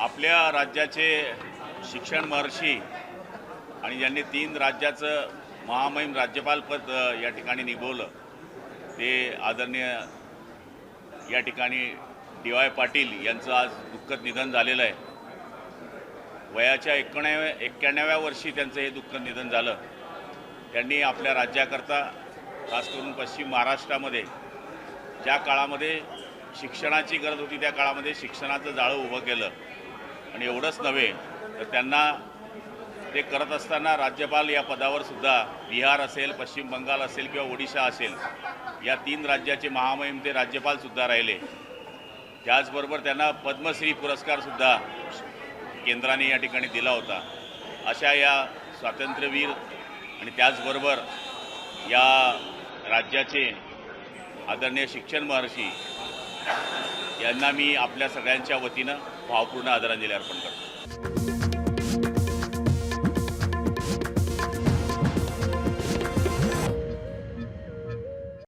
आपल्या राज्याचे शिक्षण महर्षी आणि ज्यांनी 3 राज्याचं महामहिम राज्यपालपद या ठिकाणी निभवलं ते आदरणीय या ठिकाणी डी.वाय. पाटील यांचं आज दुःखद निधन झालेलं आहे। वयाच्या 91व्या वर्षी त्यांचं हे दुःखद निधन झालं। त्यांनी आपल्या राज्याकरता खास करून पश्चिम महाराष्ट्रामध्ये ज्या काळामध्ये शिक्षणाची गरज होती त्या काळामध्ये शिक्षणाचं जाळं उभं केलं आणि एवढंच नव्हे तर त्यांना ते करत असताना राज्यपाल या पदावर सुद्धा बिहार असेल, पश्चिम बंगाल असेल किंवा ओडिशा असेल या 3 राज्याचे महामहिम ते राज्यपालसुद्धा राहिले। त्याचबरोबर त्यांना पद्मश्री पुरस्कारसुद्धा केंद्राने या ठिकाणी दिला होता। अशा या स्वातंत्र्यवीर आणि त्याचबरोबर या राज्याचे आदरणीय शिक्षण महर्षी यांना मी आपल्या सगळ्यांच्या वतीनं भावपूर्ण आदरांजली अर्पण करतो।